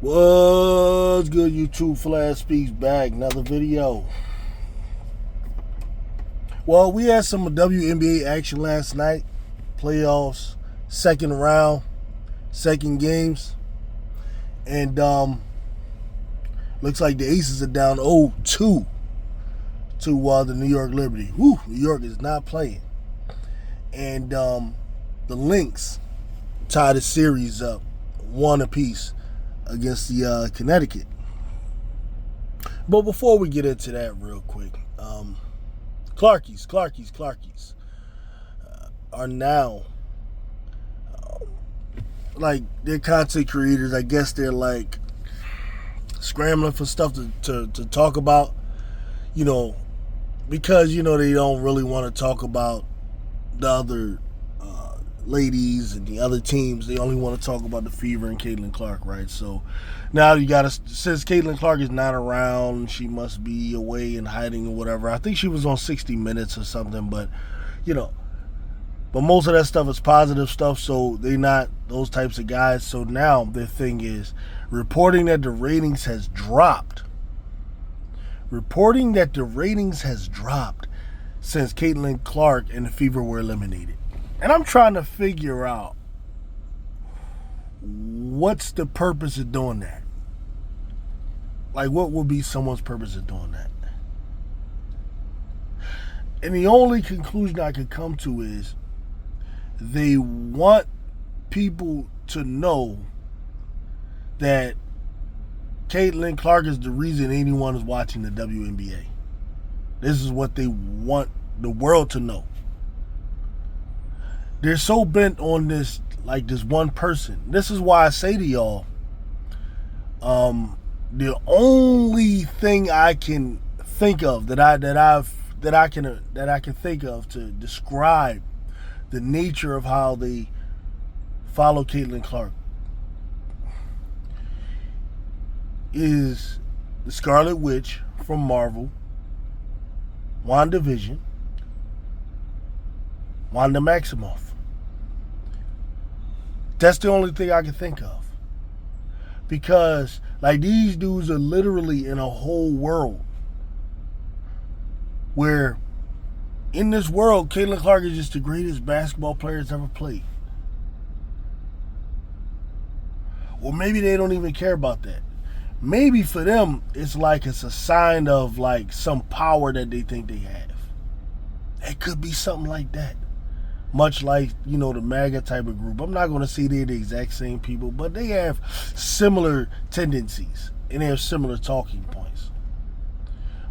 What's good, YouTube? Flash Speaks back. Another video. Well, we had some WNBA action last night. Playoffs, second round, second games. And looks like the Aces are down 0-2 to the New York Liberty. Woo, New York is not playing. And the Lynx tied the series up 1 apiece against the Connecticut. But before we get into that real quick, Clarkies are now like, they're content creators. I guess they're like scrambling for stuff to talk about, because they don't really want to talk about the other ladies and the other teams. They only want to talk about the Fever and Caitlin Clark, right? So now you got to, since Caitlin Clark is not around, she must be away and hiding or whatever. I think she was on 60 Minutes or something, but but most of that stuff is positive stuff, so they're not those types of guys. So now their thing is reporting that the ratings has dropped. Reporting that the ratings has dropped since Caitlin Clark and the Fever were eliminated. And I'm trying to figure out what's the purpose of doing that. Like, what would be someone's purpose of doing that? And the only conclusion I could come to is they want people to know that Caitlin Clark is the reason anyone is watching the WNBA. This is what they want the world to know. They're so bent on this, like this one person. This is why I say to y'all, the only thing I can think of that I can think of to describe the nature of how they follow Caitlin Clark is the Scarlet Witch from Marvel, WandaVision, Wanda Maximoff. That's the only thing I can think of. Because, like, these dudes are literally in a whole world where, in this world, Caitlin Clark is just the greatest basketball player that's ever played. Or maybe they don't even care about that. Maybe for them, it's a sign of, like, some power that they think they have. It could be something like that. Much like, the MAGA type of group. I'm not going to say they're the exact same people, but they have similar tendencies and they have similar talking points.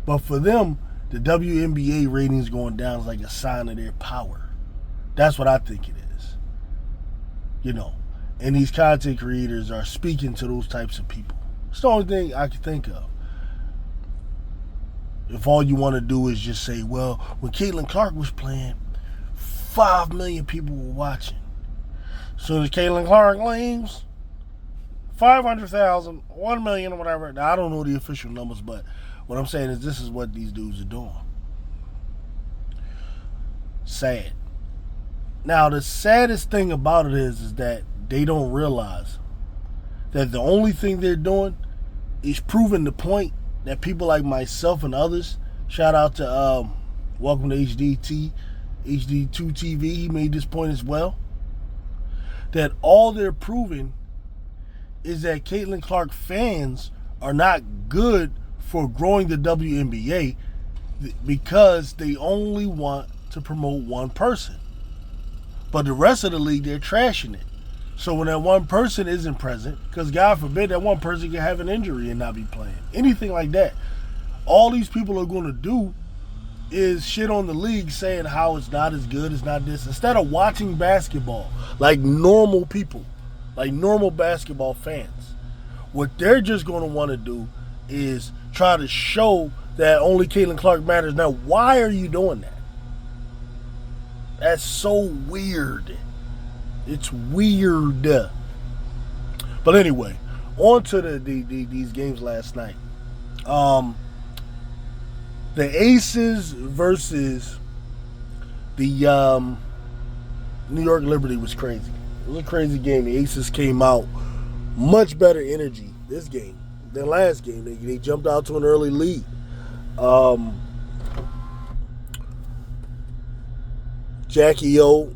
But for them, the WNBA ratings going down is like a sign of their power. That's what I think it is. And these content creators are speaking to those types of people. It's the only thing I can think of. If all you want to do is just say, well, when Caitlin Clark was playing, 5 million people were watching. So as Caitlin Clark leaves, 500,000, 1 million, or whatever. Now, I don't know the official numbers, but what I'm saying is this is what these dudes are doing. Sad. Now, the saddest thing about it is that they don't realize that the only thing they're doing is proving the point that people like myself and others, shout out to Welcome to HD2 TV, he made this point as well, that all they're proving is that Caitlin Clark fans are not good for growing the WNBA because they only want to promote one person. But the rest of the league, they're trashing it. So when that one person isn't present, because God forbid that one person can have an injury and not be playing, anything like that, all these people are going to do is shit on the league, saying how it's not as good, it's not this, instead of watching basketball like normal people, like normal basketball fans. What they're just going to want to do is try to show that only Caitlin Clark matters. Now, why are you doing that? That's so weird. It's weird. But anyway, on to these games last night. The Aces versus the New York Liberty was crazy. It was a crazy game. The Aces came out much better energy this game. Their last game, they jumped out to an early lead. Um, Jackie O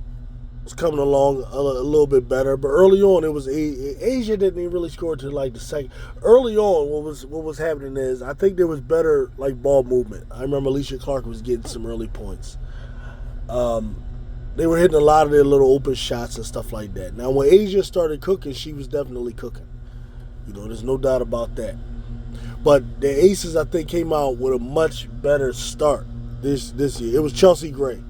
was coming along a little bit better, but early on it was Asia didn't even really score to like the second. Early on, what was happening is I think there was better like ball movement. I remember Alicia Clark was getting some early points. They were hitting a lot of their little open shots and stuff like that. Now, when Asia started cooking, she was definitely cooking. There's no doubt about that. But the Aces, I think, came out with a much better start this year. It was Chelsea Gray.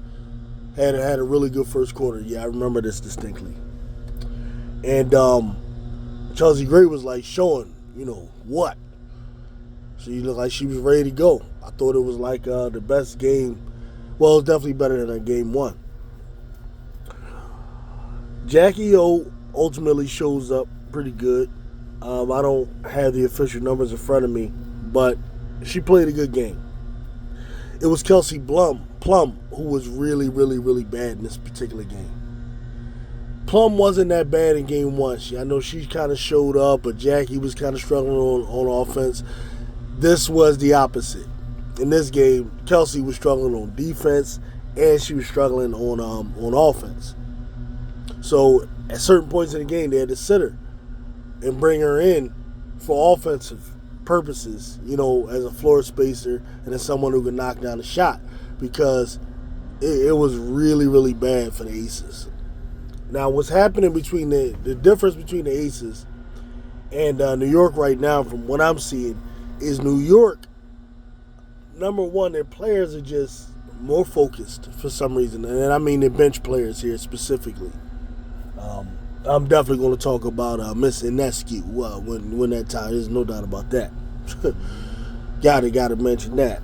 Had a really good first quarter. Yeah, I remember this distinctly. And Chelsea Gray was like showing, what. She looked like she was ready to go. I thought it was like the best game. Well, it was definitely better than game one. Jackie O ultimately shows up pretty good. I don't have the official numbers in front of me, but she played a good game. It was Kelsey Plum who was really, really, really bad in this particular game. Plum wasn't that bad in game one. I know she kind of showed up, but Jackie was kind of struggling on offense. This was the opposite. In this game, Kelsey was struggling on defense, and she was struggling on offense. So at certain points in the game, they had to sit her and bring her in for offensive purposes, as a floor spacer and as someone who could knock down a shot, because it was really, really bad for the Aces. Now, what's happening between the difference between the Aces and New York right now, from what I'm seeing, is New York, number one, their players are just more focused for some reason, and I mean their bench players here specifically. I'm definitely going to talk about Miss Ionescu when that time. There's no doubt about that. Gotta mention that.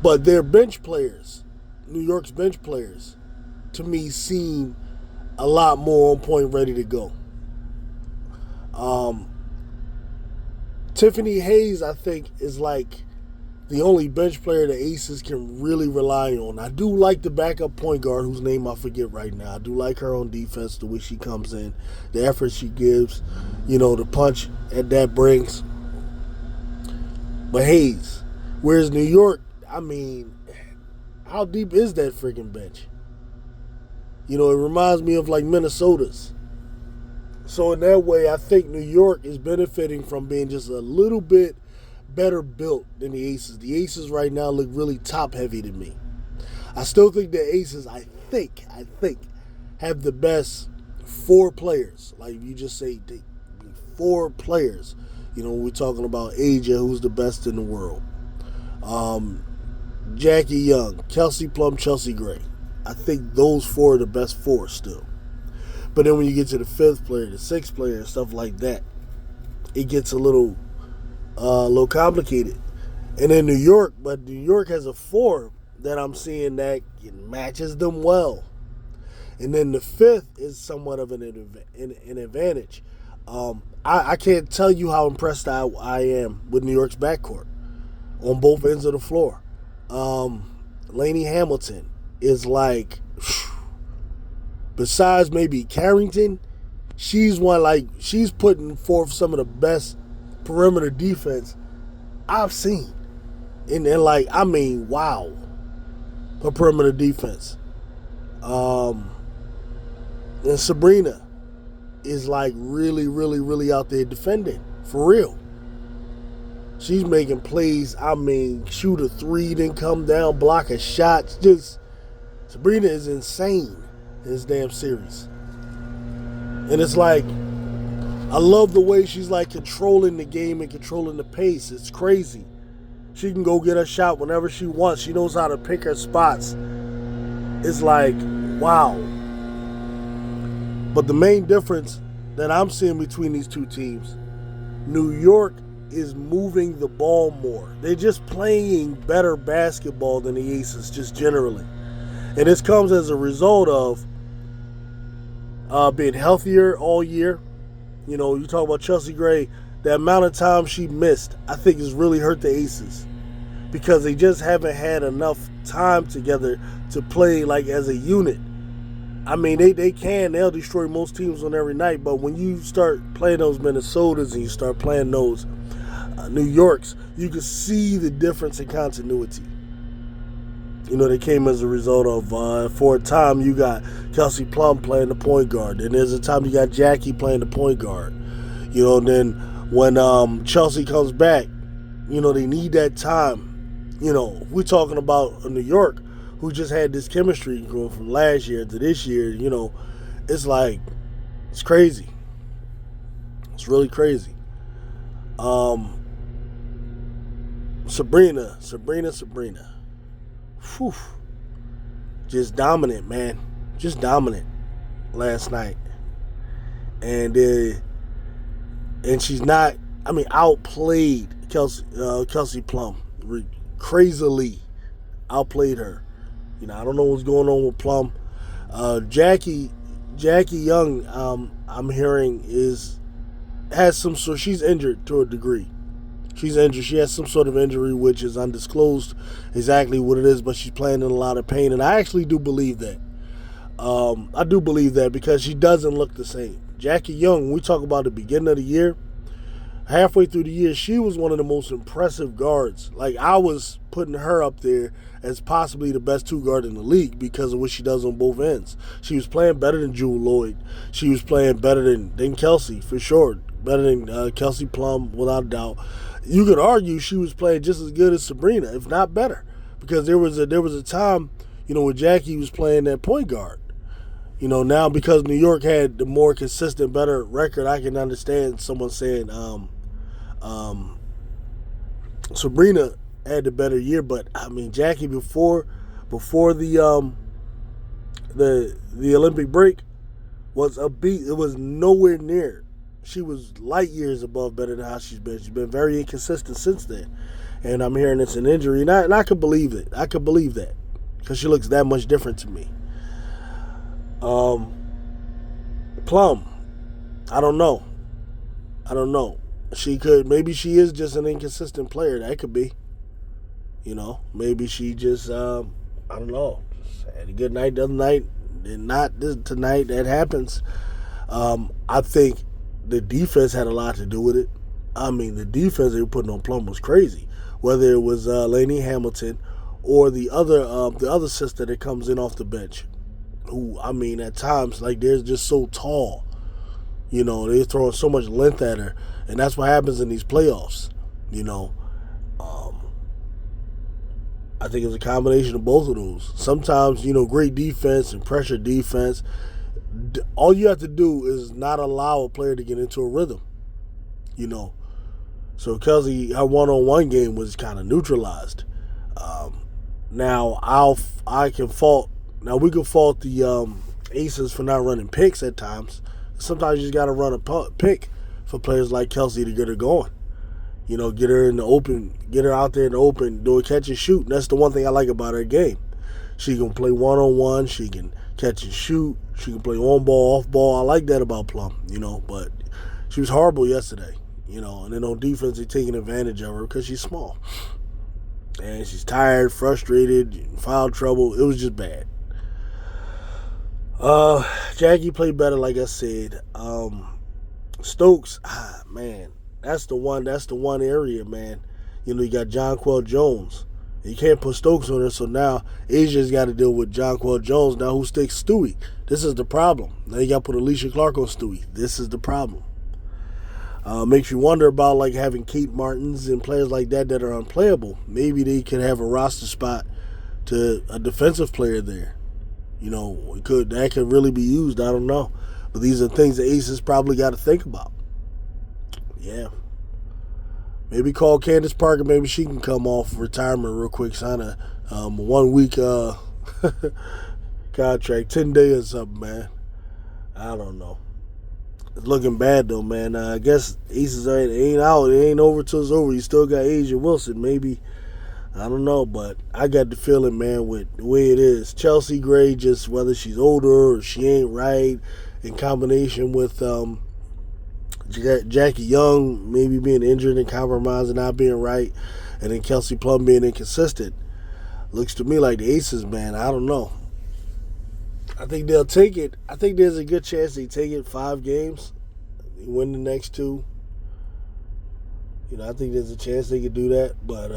But their bench players, New York's bench players, to me seem a lot more on point, ready to go. Tiffany Hayes, I think, is like the only bench player the Aces can really rely on. I do like the backup point guard, whose name I forget right now. I do like her on defense, the way she comes in, the effort she gives, the punch that brings. But Hayes, whereas New York, I mean, how deep is that freaking bench? It reminds me of like Minnesota's. So in that way, I think New York is benefiting from being just a little bit better built than the Aces. The Aces right now look really top heavy to me. I still think the Aces, I think, have the best four players. Like if you just say four players, we're talking about Asia, who's the best in the world. Jackie Young, Kelsey Plum, Chelsea Gray. I think those four are the best four still. But then when you get to the fifth player, the sixth player, and stuff like that, it gets a little complicated. And then New York has a four that I'm seeing that matches them well. And then the fifth is somewhat of an advantage. I can't tell you how impressed I am with New York's backcourt on both ends of the floor. Lainey Hamilton is like, besides maybe Carrington, she's putting forth some of the best perimeter defense I've seen. And wow. Her perimeter defense. And Sabrina is like really, really, really out there defending. For real. She's making plays. Shoot a three, then come down, block a shot. Sabrina is insane in this damn series. And it's like, I love the way she's like controlling the game and controlling the pace. It's crazy. She can go get her shot whenever she wants. She knows how to pick her spots. It's like, wow. But the main difference that I'm seeing between these two teams, New York is moving the ball more. They're just playing better basketball than the Aces, just generally. And this comes as a result of being healthier all year. You talk about Chelsea Gray, the amount of time she missed, I think has really hurt the Aces. Because they just haven't had enough time together to play like as a unit. I mean, they'll destroy most teams on every night, but when you start playing those Minnesotas and you start playing those New Yorks, you can see the difference in continuity. You know, they came as a result of, for a time, you got Kelsey Plum playing the point guard. And there's a time you got Jackie playing the point guard. You know, and then when Chelsea comes back, you know, they need that time. You know, we're talking about New York, who just had this chemistry going from last year to this year. You know, it's like, it's crazy. It's really crazy. Sabrina. Whew. Just dominant, man. Just dominant last night. And she's not, I mean, outplayed Kelsey Plum. Crazily outplayed her. You know, I don't know what's going on with Plum. Jackie Young, I'm hearing she's injured to a degree. She's injured. She has some sort of injury, which is undisclosed exactly what it is, but she's playing in a lot of pain. And I actually do believe that. I do believe that because she doesn't look the same. Jackie Young, when we talk about the beginning of the year, halfway through the year, she was one of the most impressive guards. Like, I was putting her up there as possibly the best two guard in the league because of what she does on both ends. She was playing better than Jewel Lloyd. She was playing better than Kelsey, for sure. Better than Kelsey Plum, without a doubt. You could argue she was playing just as good as Sabrina, if not better, because there was a time, you know, when Jackie was playing that point guard. You know, now because New York had the more consistent, better record, I can understand someone saying Sabrina had the better year, but I mean Jackie before the Olympic break was a beat. It was nowhere near. She was light years above better than how she's been. She's been very inconsistent since then. And I'm hearing it's an injury. And I could believe it. I could believe that. Because she looks that much different to me. Plum. I don't know. Maybe she is just an inconsistent player. That could be. You know, maybe she just, I don't know. Just had a good night the other night. And not this tonight. That happens. I think the defense had a lot to do with it. I mean, the defense they were putting on Plum was crazy. Whether it was Lainey Hamilton or the other sister that comes in off the bench, who, I mean, at times, like, they're just so tall. You know, they're throwing so much length at her, and that's what happens in these playoffs. You know, I think it's a combination of both of those. Sometimes, you know, great defense and pressure defense. All you have to do is not allow a player to get into a rhythm, you know. So Kelsey, her one-on-one game was kind of neutralized. Now we can fault the Aces for not running picks at times. Sometimes you just got to run a pick for players like Kelsey to get her going. You know, get her in the open, get her out there in the open, do a catch and shoot. And that's the one thing I like about her game. She can play one-on-one. She can catch and shoot. She can play on ball, off ball. I like that about Plum, you know, but she was horrible yesterday, you know, and then on defense, they're taking advantage of her because she's small. And she's tired, frustrated, foul trouble. It was just bad. Jackie played better, like I said. Stokes, man, that's the one area, man. You know, you got Jonquel Jones. You can't put Stokes on her, so now Asia's got to deal with Jonquel Jones. Now who sticks Stewie? This is the problem. Now you got to put Alicia Clark on Stewie. This is the problem. Makes you wonder about, like, having Kate Martins and players like that are unplayable. Maybe they could have a roster spot to a defensive player there. You know, that could really be used. I don't know. But these are things the Aces probably got to think about. Yeah. Maybe call Candace Parker. Maybe she can come off retirement real quick. Sign a 1 week contract, 10 days or something, man. I don't know. It's looking bad though, man. I guess Aces ain't out. It ain't over till it's over. You still got Asia Wilson. Maybe, I don't know, but I got the feeling, man, with the way it is. Chelsea Gray, just whether she's older or she ain't right, in combination with Jackie Young maybe being injured and compromised and not being right, and then Kelsey Plum being inconsistent. Looks to me like the Aces, man, I don't know. I think they'll take it. I think there's a good chance they take it 5 games, they win the next 2. I think there's a chance they could do that, but I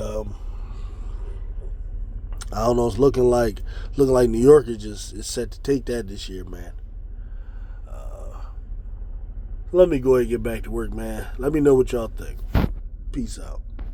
don't know. It's looking like New York is set to take that this year, man. Let me go ahead and get back to work, man. Let me know what y'all think. Peace out.